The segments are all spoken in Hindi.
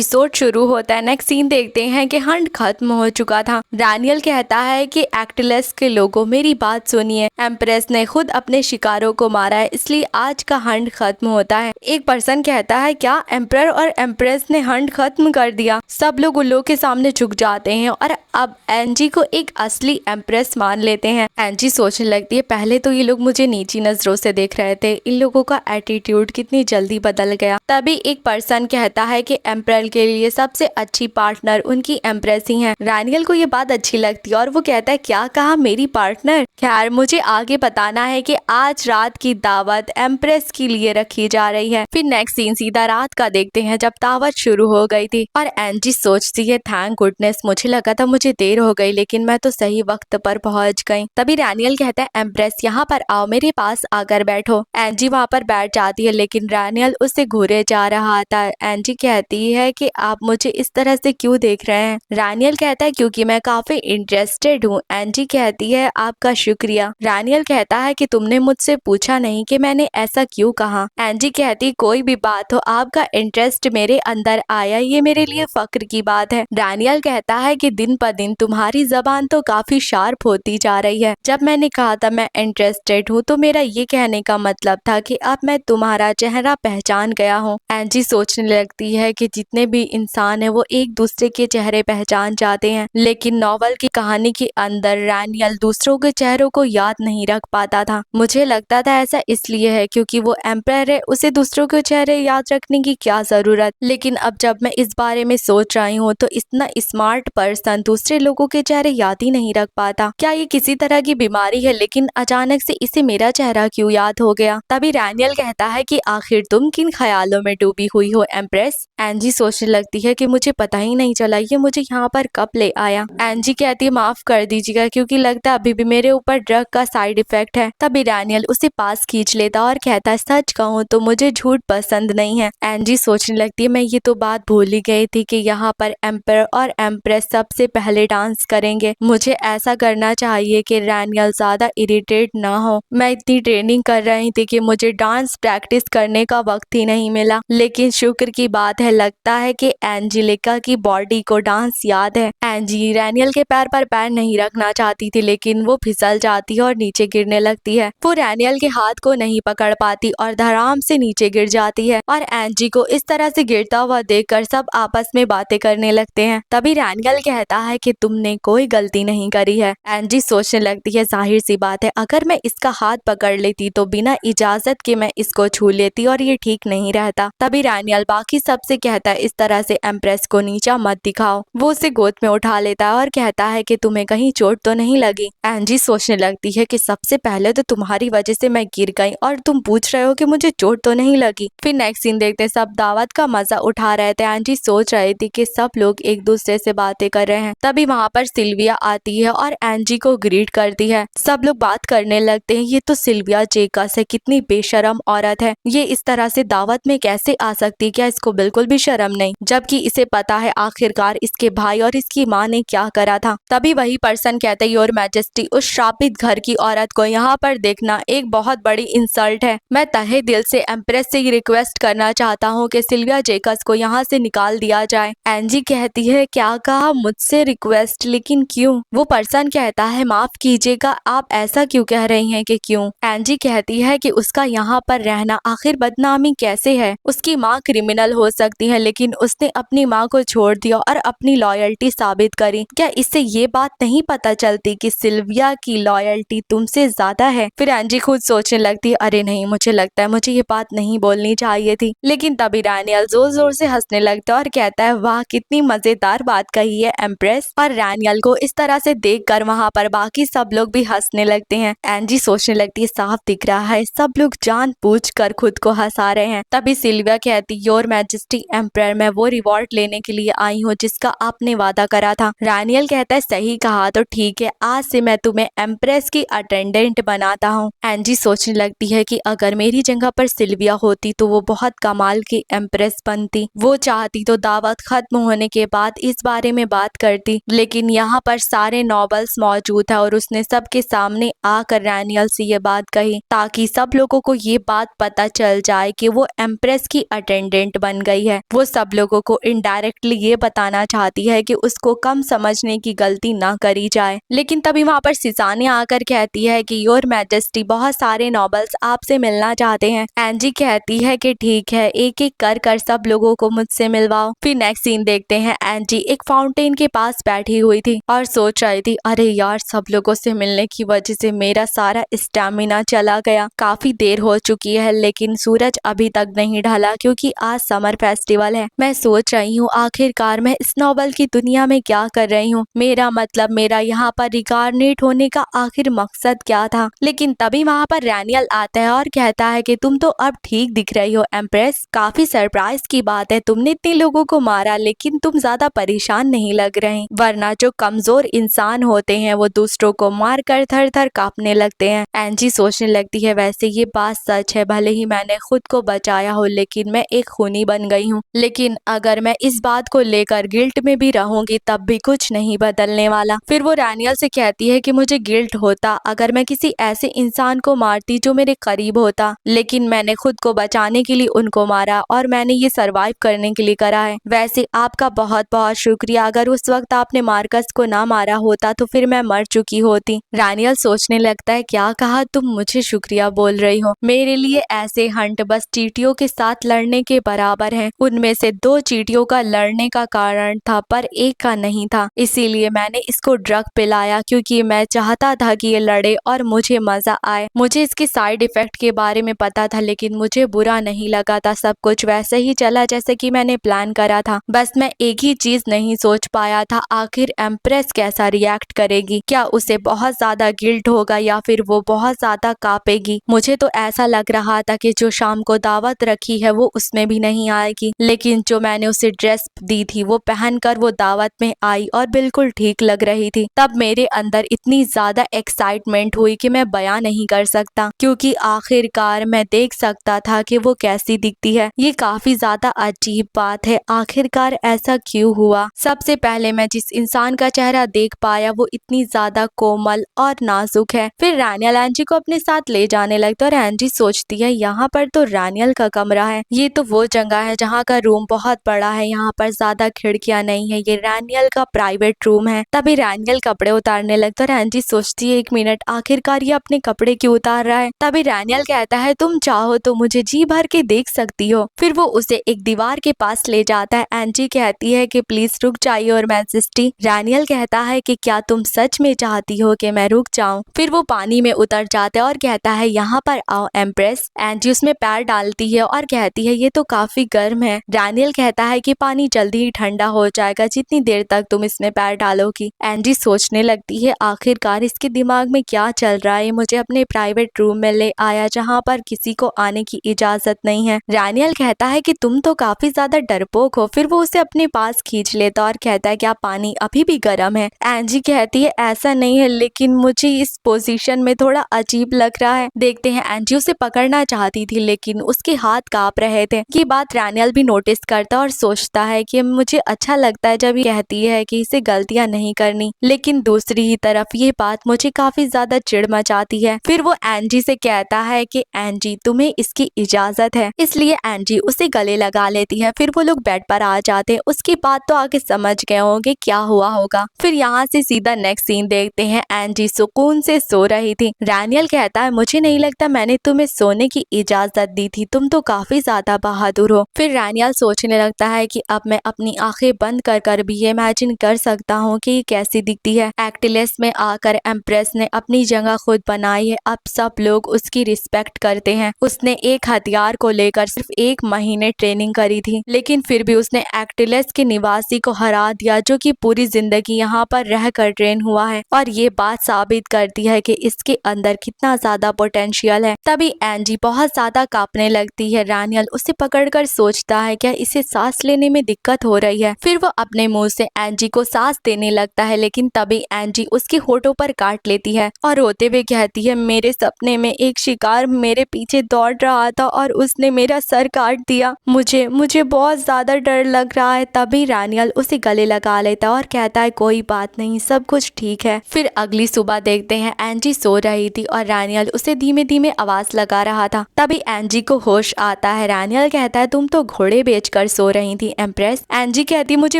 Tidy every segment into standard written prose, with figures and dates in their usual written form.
एपिसोड शुरू होता है। नेक्स्ट सीन देखते हैं कि हंट खत्म हो चुका था। डैनियल कहता है कि एक्टलेस के लोगों मेरी बात सुनिए, एम्प्रेस ने खुद अपने शिकारों को मारा है, इसलिए आज का हंट खत्म होता है। एक पर्सन कहता है क्या एम्पर और एम्प्रेस ने हंट खत्म कर दिया। सब लोग उल्लू के सामने झुक जाते हैं और अब एंजी को एक असली एम्प्रेस मान लेते हैं। एंजी सोचने लगती है पहले तो ये लोग मुझे नीची नजरों से देख रहे थे, इन लोगों का एटीट्यूड कितनी जल्दी बदल गया। तभी एक पर्सन कहता है कि एम्परर के लिए सबसे अच्छी पार्टनर उनकी एम्प्रेस ही है। डैनियल को ये बात अच्छी लगती है और वो कहता है क्या कहा मेरी पार्टनर। खैर मुझे आगे बताना है कि आज रात की दावत एम्प्रेस के लिए रखी जा रही है। फिर नेक्स्ट सीन सीधा रात का देखते हैं जब दावत शुरू हो गई थी और एंजी सोचती है थैंक गुडनेस, मुझे लगा था मुझे देर हो गई लेकिन मैं तो सही वक्त पर पहुंच गई। तभी डैनियल कहता है एम्प्रेस यहाँ पर आओ, मेरे पास आकर बैठो। एंजी वहाँ पर बैठ जाती है लेकिन डैनियल उससे घूरे जा रहा था। एंजी कहती है कि आप मुझे इस तरह से क्यों देख रहे हैं। डैनियल कहता है क्योंकि मैं काफी इंटरेस्टेड हूँ। एंजी कहती है आपका शुक्रिया। डैनियल कहता है कि तुमने मुझसे पूछा नहीं कि मैंने ऐसा क्यों कहा। एंजी कहती कोई भी बात हो, आपका इंटरेस्ट मेरे अंदर आया, ये मेरे लिए फक्र की बात है। डैनियल कहता है कि दिन पर दिन तुम्हारी जबान तो काफी शार्प होती जा रही है। जब मैंने कहा था मैं इंटरेस्टेड हूँ तो मेरा ये कहने का मतलब था कि अब मैं तुम्हारा चेहरा पहचान गया हूँ। एंजी सोचने लगती है कि जितने भी इंसान है वो एक दूसरे के चेहरे पहचान जाते हैं, लेकिन नॉवल की कहानी के अंदर डैनियल दूसरों के चेहरों को याद नहीं रख पाता था। मुझे लगता था ऐसा इसलिए है क्योंकि वो एम्परर है, उसे दूसरों के चेहरे याद रखने की क्या जरूरत। लेकिन अब जब मैं इस बारे में सोच रही हूँ तो इतना स्मार्ट पर्सन दूसरे लोगों के चेहरे याद ही नहीं रख पाता। क्या ये किसी तरह की बीमारी है, लेकिन अचानक से इसे मेरा चेहरा क्यों याद हो गया। तभी डैनियल कहता है कि आखिर तुम किन ख्यालों में डूबी हुई हो एम्प्रेस। एंजी सोचने लगती है कि मुझे पता ही नहीं चला ये मुझे यहाँ पर कब ले आया। एंजी कहती है माफ कर दीजिएगा क्योंकि लगता है अभी भी मेरे ऊपर ड्रग का साइड इफेक्ट है। तभी डैनियल उसे पास खींच लेता और कहता है सच कहूँ तो मुझे झूठ पसंद नहीं है। एंजी सोचने लगती है मैं ये तो बात भूल ही गई थी कि यहाँ पर एम्पर और एम्प्रेस सबसे पहले डांस करेंगे। मुझे ऐसा करना चाहिए कि डैनियल ज्यादा इरिटेट ना हो। मैं इतनी ट्रेनिंग कर रही थी कि मुझे डांस प्रैक्टिस करने का वक्त ही नहीं मिला। लेकिन शुक्र की बात है लगता है कि एंजेलिका की बॉडी को डांस याद है। एंजी डैनियल के पैर पर पैर नहीं रखना चाहती थी लेकिन वो फिसल जाती है और नीचे गिरने लगती है। वो डैनियल के हाथ को नहीं पकड़ पाती और धड़ाम से नीचे गिर जाती है और एंजी को इस तरह से गिरता हुआ देखकर सब आपस में बातें करने लगते हैं। तभी डैनियल कहता है कि तुमने कोई गलती नहीं करी है। एंजी सोचने लगती है जाहिर सी बात है अगर मैं इसका हाथ पकड़ लेती तो बिना इजाजत के मैं इसको छू लेती और ये ठीक नहीं रहता। तभी डैनियल बाकी सबसे कहता है इस तरह से एम्प्रेस को नीचा मत दिखाओ। वो उसे गोद में उठा लेता है और कहता है कि तुम्हें कहीं चोट तो नहीं लगी। एंजी सोचने लगती है कि सबसे पहले तो तुम्हारी वजह से मैं गिर गई और तुम पूछ रहे हो कि मुझे चोट तो नहीं लगी। फिर नेक्स्ट सीन देखते सब दावत का मजा उठा रहे थे। एंजी सोच रही थी कि सब लोग एक दूसरे से बातें कर रहे हैं। तभी वहाँ पर सिल्विया आती है और एंजी को ग्रीट करती है। सब लोग बात करने लगते हैं ये तो सिल्विया जेकस है, कितनी बेशरम औरत है, ये इस तरह से दावत में कैसे आ सकती है, क्या इसको बिल्कुल भी शर्म नहीं, जबकि इसे पता है आखिरकार इसके भाई और इसकी माँ ने क्या करा था। तभी वही पर्सन कहते हैं योर मैजेस्टी, उस श्रापित घर की औरत को यहाँ पर देखना एक बहुत बड़ी इंसल्ट है। मैं तहे दिल से एम्प्रेस से रिक्वेस्ट करना चाहता हूँ कि सिल्विया जेकस को यहाँ से निकाल दिया जाए। एंजी कहती है क्या कहा मुझसे रिक्वेस्ट, लेकिन क्यों। वो पर्सन कहता है माफ कीजिएगा आप ऐसा क्यों कह रही हैं कि क्यों। एंजी कहती है कि उसका यहाँ पर रहना आखिर बदनामी कैसे है। उसकी माँ क्रिमिनल हो सकती है लेकिन उसने अपनी माँ को छोड़ दिया और अपनी लॉयल्टी साबित करी। क्या इससे ये बात नहीं पता चलती कि सिल्विया की लॉयल्टी तुमसे ज्यादा है। फिर एंजी खुद सोचने लगती है अरे नहीं, मुझे लगता है मुझे ये बात नहीं बोलनी चाहिए थी। लेकिन तभी डैनियल जोर जोर से हंसने लगता है और कहता है वाह कितनी मजेदार बात कही है एम्प्रेस। और डैनियल को इस तरह से देखकर वहाँ पर बाकी सब लोग भी हंसने लगते हैं। एंजी सोचने लगती है साफ दिख रहा है सब लोग जानबूझकर खुद को हंसा रहे हैं। तभी सिल्विया कहती योर मैजेस्टी एम्परर, मैं वो रिवॉर्ड लेने के लिए आई हूँ जिसका आपने वादा करा था। डैनियल कहता है सही कहा, तो ठीक है आज से मैं तुम्हें एम्प्रेस की अटेंडेंट बनाता हूँ। एंजी सोचने लगती है कि अगर मेरी जगह पर सिल्विया होती तो वो बहुत कमाल की एम्प्रेस बनती। वो चाहती तो दावत खत्म होने के बाद इस बारे में बात करती, लेकिन यहाँ पर सारे नॉवेल्स मौजूद है और उसने उसने सबके सामने आकर रैनियल से ये बात कही ताकि सब लोगों को ये बात पता चल जाए कि वो एम्प्रेस की अटेंडेंट बन गई है। वो सब लोगों को इनडायरेक्टली ये बताना चाहती है कि उसको कम समझने की गलती ना करी जाए। लेकिन तभी वहाँ पर सिसाने आकर कहती है कि योर मैजेस्टी, बहुत सारे नॉबल्स आपसे मिलना चाहते हैं। एंजी कहती है कि ठीक है, एक एक कर सब लोगों को मुझसे मिलवाओ। फिर नेक्स्ट सीन देखते हैं, एंजी एक फाउंटेन के पास बैठी हुई थी और सोच रही थी, अरे यार, सब लोगों से मिलने की वजह से मेरा सारा स्टैमिना चला गया। काफी देर हो चुकी है लेकिन सूरज अभी तक नहीं ढला क्योंकि आज समर फेस्टिवल है। मैं सोच रही हूँ आखिरकार मैं इस नॉवल की दुनिया में क्या कर रही हूँ, मेरा मतलब मेरा यहाँ पर रिकार्नेट होने का आखिर मकसद क्या था। लेकिन तभी वहाँ पर रैनियल आता है और कहता है कि तुम तो अब ठीक दिख रही हो एम्प्रेस। काफी सरप्राइज की बात है, तुमने इतने लोगों को मारा लेकिन तुम ज्यादा परेशान नहीं लग रहे, वरना जो कमजोर इंसान होते हैं वो दूसरों को मार कर थर थर कांपने लगते हैं। एंजी सोचने लगती है, वैसे ये बात सच है, भले ही मैंने खुद को बचाया हो लेकिन मैं एक खूनी बन गई हूँ। लेकिन अगर मैं इस बात को लेकर गिल्ट में भी रहूंगी तब भी कुछ नहीं बदलने वाला। फिर वो रैनियल से कहती है कि मुझे गिल्ट होता अगर मैं किसी ऐसे इंसान को मारती जो मेरे करीब होता, लेकिन मैंने खुद को बचाने के लिए उनको मारा और मैंने ये सरवाइव करने के लिए करा है। वैसे आपका बहुत बहुत शुक्रिया, अगर उस वक्त आपने मार्कस को ना मारा होता तो फिर मैं मर चुकी होती। रैनियल सोचने लगता है, क्या कहा, तुम मुझे शुक्रिया बोल रही हो? मेरे लिए ऐसे हंट बस चींटियों के साथ लड़ने के बराबर हैं। उनमें से 2 चींटियों का लड़ने का कारण था पर एक का नहीं था, इसीलिए मैंने इसको ड्रग पिलाया क्योंकि मैं चाहता था कि ये लड़े और मुझे मजा आए। मुझे इसके साइड इफेक्ट के बारे में पता था लेकिन मुझे बुरा नहीं लगा था, सब कुछ वैसे ही चला जैसे कि मैंने प्लान करा था। बस मैं एक ही चीज नहीं सोच पाया था, आखिर एम्प्रेस कैसा रिएक्ट करेगी, क्या उसे बहुत ज्यादा गिल्ट होगा या फिर वो बहुत ज्यादा कांपेगी। मुझे तो ऐसा लग रहा था कि जो शाम को दावत रखी है वो उसमें भी नहीं आएगी, लेकिन जो मैंने उसे ड्रेस दी थी वो पहनकर वो दावत में आई और बिल्कुल ठीक लग रही थी। तब मेरे अंदर इतनी ज्यादा एक्साइटमेंट हुई कि मैं बयां नहीं कर सकता, क्योंकि आखिरकार मैं देख सकता था कि वो कैसी दिखती है। ये काफी ज्यादा अजीब बात है, आखिरकार ऐसा क्यों हुआ? सबसे पहले मैं जिस इंसान का चेहरा देख पाया वो इतनी ज्यादा कोमल और नाजुक है। फिर रैनियल एंजी को अपने साथ ले जाने लगता और एंजी सोचती है, यहाँ पर तो रैनियल का कमरा है, ये तो वो जगह है जहाँ का रूम बहुत बड़ा है, यहाँ पर ज्यादा खिड़कियां नहीं है, ये रैनियल का प्राइवेट रूम है। तभी रैनियल कपड़े उतारने लगता और एंजी सोचती है, 1 मिनट, आखिरकार ये अपने कपड़े क्यों उतार रहा है? तभी रैनियल कहता है, तुम चाहो तो मुझे जी भर के देख सकती हो। फिर वो उसे एक दीवार के पास ले जाता है। एंजी कहती है कि प्लीज रुक जाइए और मैजेस्टी। रैनियल कहता है कि क्या तुम सच में चाहती हो कि मैं रुक जाऊं? फिर वो पानी में उतर जाता है और कहता है, यहाँ पर आओ एम्प्रेस। एंजी उसमें पैर डालती है और कहती है, ये तो काफी गर्म है। रैनियल कहता है कि पानी जल्दी ही ठंडा हो जाएगा जितनी देर तक तुम इसमें पैर डालोगी। एंजी सोचने लगती है, आखिरकार इसके दिमाग में क्या चल रहा है, मुझे अपने प्राइवेट रूम में ले आया जहाँ पर किसी को आने की इजाजत नहीं है। रैनियल कहता है कि तुम तो काफी ज्यादा डरपोक हो। फिर वो उसे अपने पास खींच लेता और कहता है, क्या पानी अभी भी गर्म है? एंजी कहती है, ऐसा नहीं है लेकिन मुझे इस पोजीशन में थोड़ा अजीब लग रहा है। देखते हैं, एंजी उसे पकड़ना चाहती थी लेकिन उसके हाथ कांप रहे थे। ये बात रैनियल भी नोटिस करता और सोचता है कि मुझे अच्छा लगता है जब ये कहती है कि इसे गलतियां नहीं करनी, लेकिन दूसरी ही तरफ ये बात मुझे काफी ज्यादा चिढ़ मचाती है। फिर वो एंजी से कहता है कि एंजी, तुम्हें इसकी इजाजत है, इसलिए एंजी उसे गले लगा लेती है। फिर वो लोग बेड पर आ जाते हैं। उसके बाद तो आगे समझ गए होंगे क्या हुआ होगा। फिर यहाँ से सीधा नेक्स्ट सीन देखते हैं, एंजी सुकून से सो रही थी। रैनियल कहता है, मुझे नहीं लगता मैंने तुम्हें सोने की इजाजत दी थी, तुम तो काफी ज्यादा बहादुर हो। फिर रैनियल सोचने लगता है कि अब मैं अपनी आंखें बंद कर भी इमेजिन कर सकता हूँ कि ये कैसी दिखती है। एक्टिलेस में आकर एम्प्रेस ने अपनी जगह खुद बनाई है, अब सब लोग उसकी रिस्पेक्ट करते हैं। उसने एक हथियार को लेकर सिर्फ 1 महीने ट्रेनिंग करी थी, लेकिन फिर भी उसने एक्टिलेस के निवासी को हरा दिया जो कि पूरी जिंदगी यहाँ पर रहकर ट्रेन हुआ है, और ये बात साबित करती है कि इसके अंदर कितना ज्यादा पोटेंशियल है। तभी एंजी बहुत ज्यादा कांपने लगती है। रैनियल उसे पकड़कर सोचता है, क्या इसे सांस लेने में दिक्कत हो रही है? फिर वो अपने मुंह से एंजी को सांस देने लगता है, लेकिन तभी एंजी उसके होठों पर काट लेती है और रोते हुए कहती है, मेरे सपने में एक शिकार मेरे पीछे दौड़ रहा था और उसने मेरा सर काट दिया, मुझे बहुत ज्यादा डर लग रहा है। तभी रैनियल उसे गले लगा लेता और कहता है, कोई बात नहीं, सब कुछ ठीक है। फिर अगली सुबह देखते हैं एंजी सो रही थी और रैनियल उसे धीमे धीमे आवाज लगा रहा था। तभी एंजी को होश आता है। रैनियल कहता है तुम तो घोड़े बेचकर सो रही थी एम्प्रेस। एंजी कहती मुझे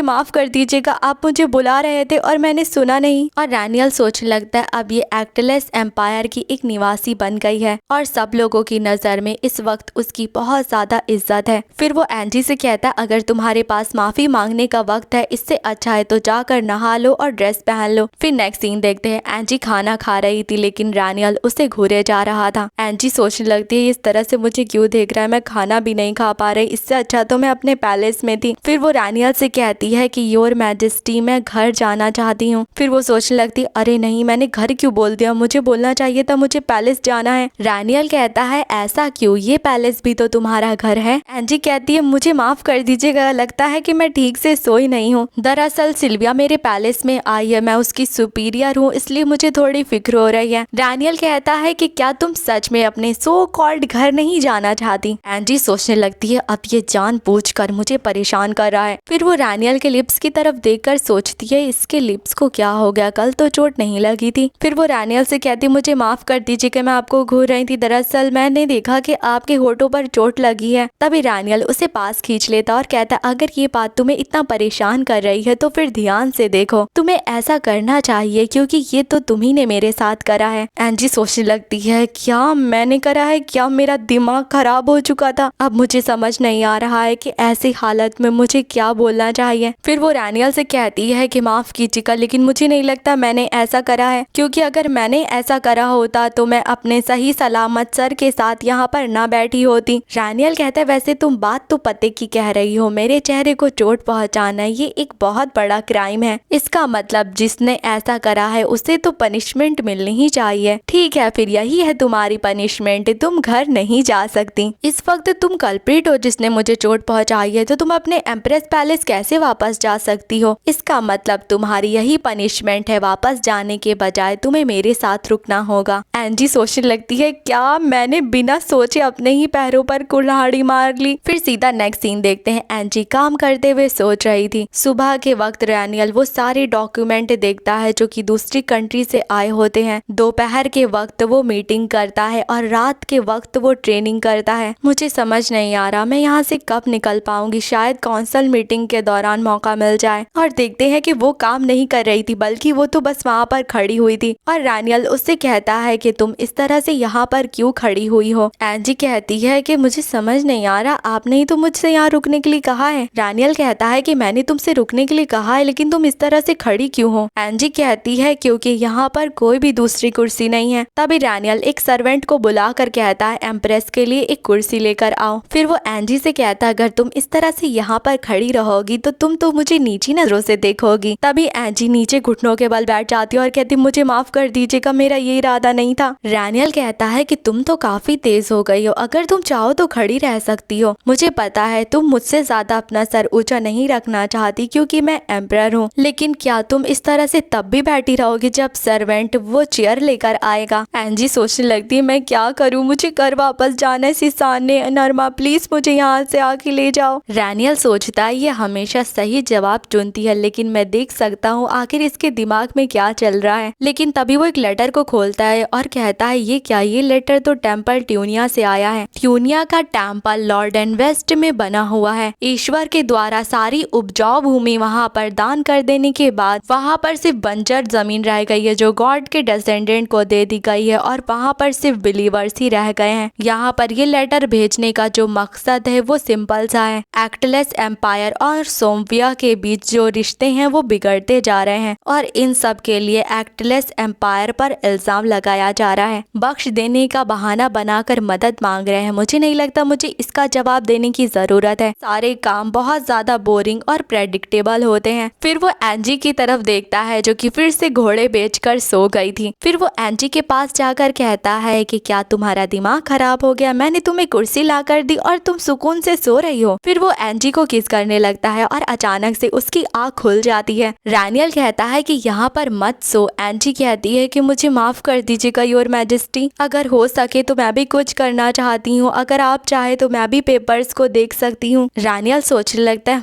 माफ कर दीजिएगा, आप मुझे बुला रहे थे और मैंने सुना नहीं। और रैनियल सोचने लगता है अब ये एक्टलेस एम्पायर की एक निवासी बन गई है और सब लोगों की नजर में इस वक्त उसकी बहुत ज्यादा इज्जत है। फिर वो एंजी से कहता है अगर तुम्हारे पास माफी मांगने का वक्त है, इससे अच्छा है तो जाकर नहा लो और ड्रेस पहन लो। फिर नेक्स्ट सीन देखते हैं एंजी खाना खा रही थी लेकिन रैनियल उसे घूरे जा रहा था। एंजी सोचने लगती है इस तरह से मुझे क्यों देख रहा है, मैं खाना भी नहीं खा पा रही, इससे अच्छा तो मैं अपने पैलेस में थी। फिर वो रैनियल से कहती है कि योर मैजेस्टी मैं घर जाना चाहती हूँ। फिर वो सोचने लगती अरे नहीं, मैंने घर क्यों बोल दिया, मुझे बोलना चाहिए था मुझे पैलेस जाना है। रैनियल कहता है ऐसा क्यों, ये पैलेस भी तो तुम्हारा घर है। एंजी कहती है मुझे माफ कर दीजिएगा, लगता है कि मैं ठीक से सोई नहीं हूँ। दरअसल सिल्विया मेरे पैलेस में आई है, मैं उसकी सुपीरियर हूँ, इसलिए मुझे थोड़ी फिक्र हो रही है। रैनियल कहता है कि क्या तुम सच में अपने सो कॉल्ड घर नहीं जाना चाहती। एंजी सोचने लगती है अब ये जानबूझकर मुझे परेशान कर रहा है। फिर वो रैनियल के लिप्स की तरफ देखकर सोचती है इसके लिप्स को क्या हो गया, कल तो चोट नहीं लगी थी। फिर वो रैनियल से कहती मुझे माफ कर दीजिए कि मैं आपको घूर रही थी, दरअसल मैंने देखा कि आपके होठों पर चोट लगी है। तभी रैनियल उसे पास खींच लेता और कहता अगर ये बात तुम्हें इतना परेशान कर रही है तो फिर ध्यान से देखो, तुम्हें ऐसा करना चाहिए क्योंकि ये तो तुम्ही ने मेरे साथ करा है। एंजी सोचने लगती है क्या मैंने करा है, क्या मेरा दिमाग खराब हो चुका था, अब मुझे समझ नहीं आ रहा है कि ऐसी हालत में मुझे क्या बोलना चाहिए। फिर वो रैनियल से कहती है कि माफ कीजिएगा लेकिन मुझे नहीं लगता मैंने ऐसा करा है, क्योंकि अगर मैंने ऐसा करा होता तो मैं अपने सही सलामत सर के साथ यहाँ पर ना बैठी होती। रैनियल कहता है वैसे तुम बात तो पते की कह रही हो, मेरे चेहरे को चोट पहुँचाना ये एक बहुत बड़ा क्राइम है, इसका मतलब जिसने ऐसा करा है उसे तो पनिशमेंट मिलनी ही चाहिए। ठीक है फिर यही है तुम्हारी पनिशमेंट, तुम घर नहीं जा सकती। इस वक्त तुम कल्प्रिट हो जिसने मुझे चोट पहुंचाई है, तो तुम अपने एम्प्रेस पैलेस कैसे वापस जा सकती हो, इसका मतलब तुम्हारी यही पनिशमेंट है, वापस जाने के बजाय तुम्हें मेरे साथ रुकना होगा। एंजी सोचने लगती है क्या मैंने बिना सोचे अपने ही पैरों पर कुल्हाड़ी मार ली। फिर सीधा नेक्स्ट सीन देखते हैं एंजी काम करते हुए सोच रही थी। सुबह के वक्त रैनियल वो सारे डॉक्यूमेंट देखता है जो कि दूसरी कंट्री से आए होते हैं। दोपहर के वक्त वो मीटिंग करता है और रात के वक्त वो ट्रेनिंग करता है। मुझे समझ नहीं आ रहा मैं यहाँ से कब निकल पाऊंगी, शायद काउंसिल मीटिंग के दौरान मौका मिल जाए। और देखते हैं कि वो काम नहीं कर रही थी बल्कि वो तो बस वहाँ पर खड़ी हुई थी और रैनियल उससे कहता है कि तुम इस तरह से यहाँ पर क्यों खड़ी हुई हो। एंजी कहती है कि मुझे समझ नहीं आ रहा, आपने ही तो मुझसे यहाँ रुकने के लिए कहा है। रैनियल कहता है कि मैंने तुमसे रुकने के लिए कहा है लेकिन तुम इस तरह से खड़ी क्यों हो। एंजी कहती है क्योंकि यहाँ पर कोई भी दूसरी कुर्सी नहीं है। तभी रैनियल एक सर्वेंट को बुलाकर कहता है एम्प्रेस के लिए एक कुर्सी लेकर आओ। फिर वो एंजी से कहता है अगर तुम इस तरह से यहाँ पर खड़ी रहोगी तो तुम तो मुझे नीची नजरों से देखोगी। तभी एंजी नीचे घुटनों के बल बैठ जाती है और कहती मुझे माफ कर दीजिएगा, मेरा ये इरादा नहीं था। रैनियल कहता है कि तुम तो काफी तेज हो गई हो, अगर तुम चाहो तो खड़ी रह सकती हो। मुझे पता है तुम मुझसे ज्यादा अपना सर ऊंचा नहीं रखना चाहती क्योंकि मैं एम्परर हूँ, लेकिन क्या तुम इस तरह से तब भी बैठी रहोगी जब सर्वेंट वो चेयर लेकर आएगा। एंजी सोचने लगती है मैं क्या करूँ, मुझे घर वापस जाना है। सिसान ने नरमा प्लीज मुझे यहाँ से आके ले जाओ। रैनियल सोचता है ये हमेशा सही जवाब चुनती है लेकिन मैं देख सकता हूँ आखिर इसके दिमाग में क्या चल रहा है। लेकिन तभी वो एक लेटर को खोलता है और कहता है ये क्या, ये लेटर तो टेम्पल ट्यूनिया से आया है। ट्यूनिया का टेम्पल लॉर्ड एंड वेस्ट में बना हुआ है। ईश्वर के द्वारा सारी उपजाऊ भूमि वहाँ पर दान कर देने के बाद वहाँ पर सिर्फ बंजर जमीन रह गई है जो गॉड के डिसेंडेंट को दे दी गई है और वहाँ पर सिर्फ बिलीवर्स ही रह गए हैं। यहाँ पर ये लेटर भेजने का जो मकसद है वो सिंपल सा है, एक्टलेस एम्पायर और सोमविया के बीच जो रिश्ते हैं वो बिगड़ते जा रहे हैं और इन सब के लिए एक्टलेस एम्पायर पर इल्जाम लगाया जा रहा है। बख्श देने का बहाना बनाकर मदद मांग रहे हैं। मुझे नहीं लगता मुझे इसका जवाब देने की जरूरत है, सारे काम बहुत ज्यादा बोरिंग और प्रेडिक्टेबल होते हैं। फिर वो एंजी की तरफ देखता है जो कि फिर से घोड़े बेचकर सो गई थी। फिर वो एंजी के पास जाकर कहता है कि क्या तुम्हारा दिमाग खराब हो गया, मैंने तुम्हें कुर्सी ला कर दी और तुम सुकून से सो रही हो। फिर वो एंजी को किस करने लगता है और अचानक से उसकी आँख खुल जाती है। रैनियल कहता है कि यहाँ पर मत सो। एंजी कहती है कि मुझे माफ कर दीजिएगा योर मैजेस्टी, अगर हो सके तो मैं भी कुछ करना चाहती हूँ, अगर आप चाहे तो मैं भी पेपर्स को देख सकती हूँ। रैनियल सोचने लगता है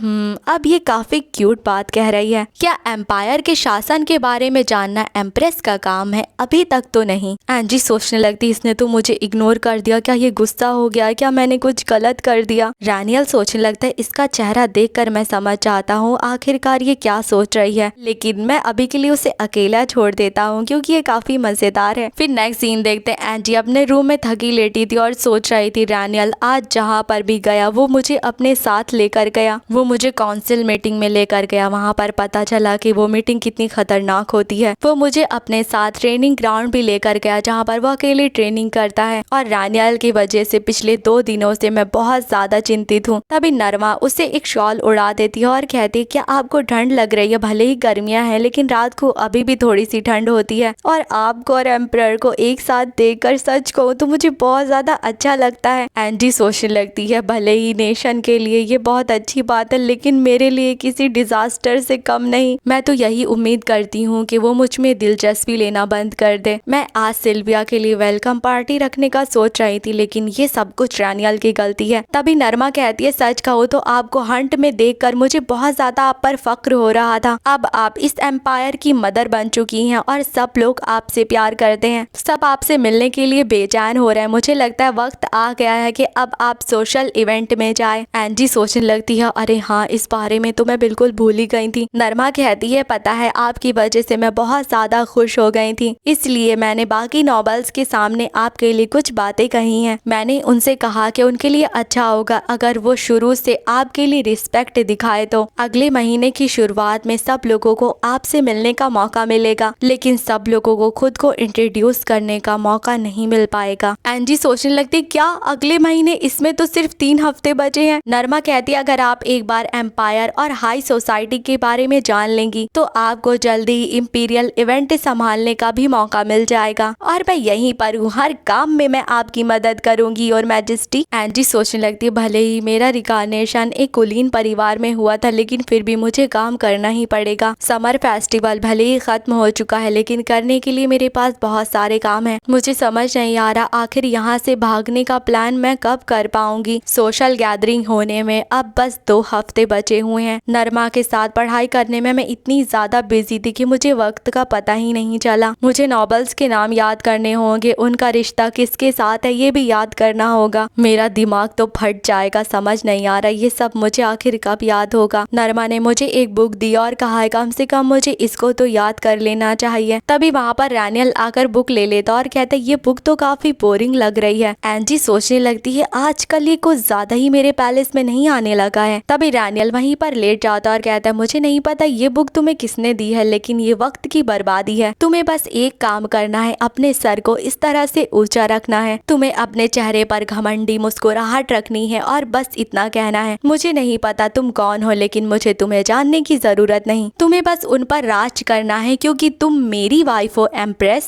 अब ये काफी क्यूट बात कह रही है, क्या एम्पायर के शासन के बारे में जानने जानना एम्प्रेस का काम है, अभी तक तो नहीं। एंजी सोचने लगती इसने तो मुझे इग्नोर कर दिया, क्या ये गुस्सा हो गया, क्या मैंने कुछ गलत कर दिया। रानियल सोचने लगता है इसका चेहरा देखकर मैं समझ जाता हूँ आखिरकार ये क्या सोच रही है, लेकिन मैं अभी के लिए उसे अकेला छोड़ देता हूँ क्योंकि ये काफी मजेदार है। फिर नेक्स्ट सीन देखते हैं एंजी अपने रूम में थकी लेटी थी और सोच रही थी रानियल आज जहाँ पर भी गया वो मुझे अपने साथ लेकर गया, वो मुझे काउंसिल मीटिंग में लेकर गया, वहाँ पर पता चला कि वो मीटिंग कितनी खतरनाक होती है। वो मुझे अपने साथ ट्रेनिंग ग्राउंड भी लेकर गया जहाँ पर वो अकेले ट्रेनिंग करता है और रानियल की वजह से पिछले 2 दिनों से मैं बहुत ज्यादा चिंतित हूँ। तभी नरमा उसे एक शॉल उड़ा देती है और कहती है क्या आपको ठंड लग रही है, भले ही गर्मियाँ हैं लेकिन रात को अभी भी थोड़ी सी ठंड होती है और आपको और एम्परर को एक साथ देखकर सच कहूँ तो मुझे बहुत ज्यादा अच्छा लगता है। एंजी सोचने लगती है भले ही नेशन के लिए ये बहुत अच्छी बात है लेकिन मेरे लिए किसी डिजास्टर से कम नहीं। मैं तो यही उम्मीद करती हूँ कि वो मुझ में दिलचस्पी लेना बंद कर दे। मैं आज सिल्विया के लिए वेलकम पार्टी रखने का सोच रही थी लेकिन ये सब कुछ रानियल की गलती है। तभी नरमा कहती है सच कहो तो आपको हंट में देखकर मुझे बहुत ज्यादा आप पर फक्र हो रहा था। अब आप इस एम्पायर की मदर बन चुकी हैं और सब लोग आपसे प्यार करते हैं, सब आपसे मिलने के लिए बेचैन हो रहे हैं। मुझे लगता है वक्त आ गया है कि अब आप सोशल इवेंट में जाए। एंजी सोचने लगती है अरे हाँ इस बारे में तो मैं बिल्कुल भूल ही गई थी। नरमा कहती है पता है आपकी वजह से मैं बहुत ज्यादा खुश हो गई थी, इसलिए मैंने बाकी नॉबल्स के सामने आपके लिए कुछ बातें कही हैं। मैंने उनसे कहा कि उनके लिए अच्छा होगा अगर वो शुरू से आपके लिए रिस्पेक्ट दिखाए। तो अगले महीने की शुरुआत में सब लोगों को आपसे मिलने का मौका मिलेगा लेकिन सब लोगों को खुद को इंट्रोड्यूस करने का मौका नहीं मिल पाएगा। एंजी सोचने लगती क्या अगले महीने, इसमें तो सिर्फ 3 हफ्ते बचे हैं। नरमा कहती है अगर आप एक बार एम्पायर और हाई सोसाइटी के बारे में जान लेंगी तो आपको जल्दी ही इंपीरियल इवेंट संभालने का भी मौका मिल जाएगा और मैं यहीं पर हूँ, हर काम में मैं आपकी मदद करूंगी और मैजेस्टी। एंजी सोचने लगती है भले ही मेरा रिकार्नेशन एक कुलीन परिवार में हुआ था लेकिन फिर भी मुझे काम करना ही पड़ेगा। समर फेस्टिवल भले ही खत्म हो चुका है लेकिन करने के लिए मेरे पास बहुत सारे काम हैं। मुझे समझ नहीं आ रहा आखिर यहाँ से भागने का प्लान मैं कब कर पाऊंगी। सोशल गैदरिंग होने में अब बस 2 हफ्ते बचे हुए हैं। नरमा के साथ पढ़ाई करने में मैं इतनी ज्यादा बिजी थी कि मुझे वक्त का पता ही नहीं चला। मुझे नॉबल्स के नाम याद करने होंगे, उनका रिश्ता किसके साथ है ये भी याद करना होगा। मेरा दिमाग तो फट जाएगा, समझ नहीं आ रहा ये सब मुझे आखिर कब याद होगा। नरमा ने मुझे एक बुक दी और कहा है कम से कम मुझे इसको तो याद कर लेना चाहिए। तभी वहाँ पर रानियल आकर बुक ले लेता और कहता है ये बुक तो काफी बोरिंग लग रही है। एंजी सोचने लगती है आजकल ये कुछ ज्यादा ही मेरे पैलेस में नहीं आने लगा है। तभी रानियल वहीं पर लेट जाता और कहता है मुझे नहीं पता ये बुक तुम्हें किसने दी है लेकिन ये वक्त की बर्बादी है। तुम्हें बस एक काम करना है, अपने सर को इस तरह से ऊंचा रखना है, तुम्हें अपने चेहरे पर घमंडी मुस्कुराहट रखनी है और बस इतना कहना है मुझे नहीं पता तुम कौन हो लेकिन मुझे तुम्हें जानने की जरूरत नहीं, तुम्हें बस उन पर राज करना है क्योंकि तुम मेरी वाइफ हो एम्प्रेस।